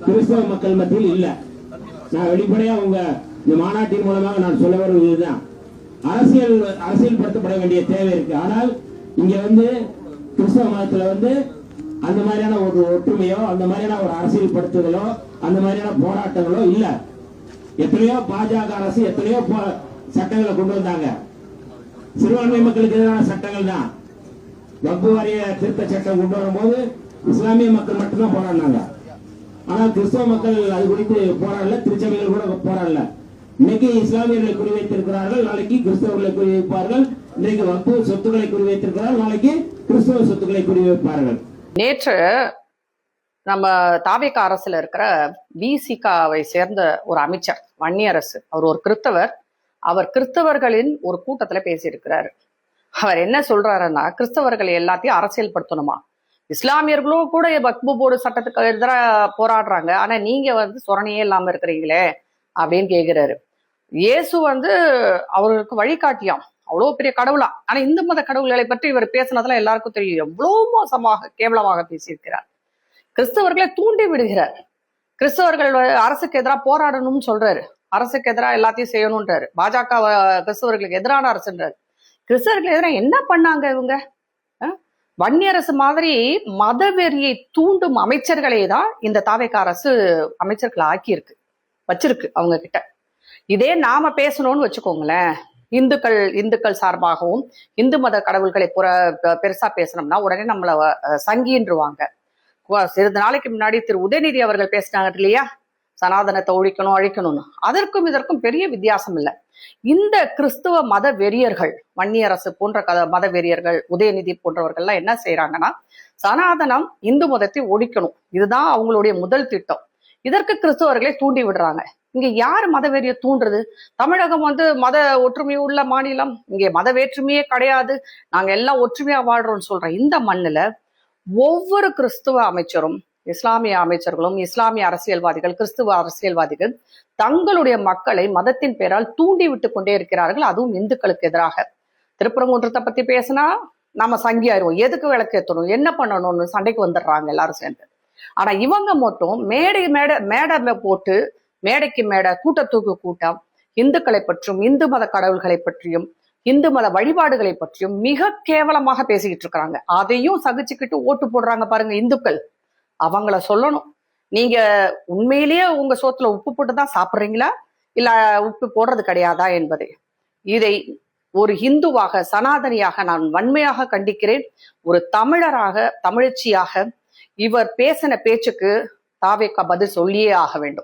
கிறிஸ்தவ மக்கள் மத்தியில் இல்ல. நான் வெளிப்படையா உங்க இந்த மாநாட்டின் மூலமாக நான் சொல்ல வருவது இதுதான். அரசியல் படுத்தப்பட வேண்டிய தேவை இருக்கு. ஆனால் இங்க கிறிஸ்தவ மதத்துல அந்த மாதிரியான ஒரு ஒற்றுமையோ அந்த மாதிரியான ஒரு அரசியல் படுத்துதலோ அந்த மாதிரியான போராட்டங்களோ இல்ல. எத்தனையோ பாஜக அரசு எத்தனையோ சட்டங்களை கொண்டு வந்தாங்க. சிறுபான்மை மக்களுக்கு எதிரான சட்டங்கள் தான். வக்பு வாரிய திருத்த சட்டம் கொண்டு வரும்போது இஸ்லாமிய மக்கள் மட்டும்தான் போராடினாங்க. ஆனால் கிறிஸ்தவ மக்கள் அது குறித்து போராடல, திருச்சபைகள் கூட போராடல. இன்னைக்கு இஸ்லாமியர்களை குறிவைத்திருக்கிறார்கள், நாளைக்கு கிறிஸ்தவர்களை குறிவைப்பார்கள். இன்றைக்கு வக்பு சொத்துக்களை குறிவைத்திருக்கிறார்கள், நாளைக்கு கிறிஸ்தவ சொத்துக்களை குறிவைப்பார்கள். நேற்று நம்ம தாவேகா அரசுல இருக்கிற விசிகாவை சேர்ந்த ஒரு அமைச்சர் வன்னியரசு, அவர் ஒரு கிறிஸ்தவர். அவர் கிறிஸ்தவர்களின் ஒரு கூட்டத்துல பேசியிருக்கிறாரு. அவர் என்ன சொல்றாருன்னா, கிறிஸ்தவர்களை எல்லாத்தையும் அரசியல் படுத்தணுமா, இஸ்லாமியர்களும் கூட வக்பு போர்டு சட்டத்துக்கு எதிராக போராடுறாங்க, ஆனா நீங்க சொரணையே இல்லாம இருக்கிறீங்களே அப்படின்னு கேட்கிறாரு. இயேசு அவருக்கு வழிகாட்டியாம், அவ்வளவு பெரிய கடவுளா. ஆனா இந்து மத கடவுள்களை பற்றி இவர் பேசினதுல எல்லாருக்கும் தெரியும், எவ்வளவு மோசமாக கேவலமாக பேசியிருக்கிறார். கிறிஸ்தவர்களை தூண்டி விடுகிறார். கிறிஸ்தவர்கள் அரசுக்கு எதிராக போராடணும்னு சொல்றாரு, அரசுக்கு எதிராக எல்லாத்தையும் செய்யணும்ன்றாரு. பாஜக கிறிஸ்தவர்களுக்கு எதிரான அரசுன்றாரு. கிறிஸ்தவர்களுக்கு எதிராக என்ன பண்ணாங்க இவங்க? வன்னியரசு மாதிரி மதவெறியை தூண்டும் அமைச்சர்களை தான் இந்த தாவேகா அரசு அமைச்சர்களை ஆக்கியிருக்கு, வச்சிருக்கு அவங்க கிட்ட. இதே நாம பேசணும்னு வச்சுக்கோங்களேன், இந்துக்கள் சார்பாகவும் இந்து மத கடவுள்களை பெருசா பேசணும்னா உடனே நம்மள சங்கின்றுவாங்க. சிறிது நாளைக்கு முன்னாடி திரு உதயநிதி அவர்கள் பேசினாங்க இல்லையா, சனாதனத்தை ஒழிக்கணும் அழிக்கணும்னு. அதற்கும் இதற்கும் பெரிய வித்தியாசம் இல்லை. இந்த கிறிஸ்துவ மத வெறியர்கள், வன்னியரசு போன்ற மத வெறியர்கள், உதயநிதி போன்றவர்கள்லாம் என்ன செய்யறாங்கன்னா, சனாதனம் இந்து மதத்தை ஒழிக்கணும், இதுதான் அவங்களுடைய முதல் திட்டம். இதற்கு கிறிஸ்தவர்களை தூண்டி விடுறாங்க. இங்க யார் மத வெறியை தூண்டுறது? தமிழகம் மத ஒற்றுமை உள்ள மாநிலம், இங்கே மத வேற்றுமையே கிடையாது, நாங்க எல்லாம் ஒற்றுமையா வாழ்றோம்னு சொல்ற இந்த மண்ணுல ஒவ்வொரு கிறிஸ்துவ அமைச்சரும், இஸ்லாமிய அமைச்சர்களும், இஸ்லாமிய அரசியல்வாதிகள், கிறிஸ்துவ அரசியல்வாதிகள் தங்களுடைய மக்களை மதத்தின் பெயரால் தூண்டி விட்டு கொண்டே இருக்கிறார்கள், அதுவும் இந்துக்களுக்கு எதிராக. திருப்பரங்குன்றத்தை பத்தி பேசினா நம்ம சங்கியாயிருவோம், எதுக்கு விளக்கு ஏற்றணும், என்ன பண்ணணும்னு சண்டைக்கு வந்துடுறாங்க எல்லாரும் சேர்ந்து. ஆனா இவங்க மட்டும் மேடை போட்டு மேடைக்கு மேடை கூட்டத்தூக்கு கூட்டம் இந்துக்களை பற்றியும் இந்து மத கடவுள்களை பற்றியும் இந்து மத வழிபாடுகளை பற்றியும் மிக கேவலமாக பேசிக்கிட்டு இருக்கிறாங்க. அதையும் சகிச்சுக்கிட்டு ஓட்டு போடுறாங்க பாருங்க இந்துக்கள். அவங்கள சொல்லணும், நீங்க உண்மையிலேயே உங்க சோத்துல உப்பு போட்டு தான் சாப்பிட்றீங்களா இல்ல உப்பு போடுறது கிடையாதா என்பதை. இதை ஒரு இந்துவாக, சனாதனியாக நான் வன்மையாக கண்டிக்கிறேன். ஒரு தமிழராக, தமிழச்சியாக இவர் பேசின பேச்சுக்கு தாவேகா பதில் சொல்லியே ஆக வேண்டும்.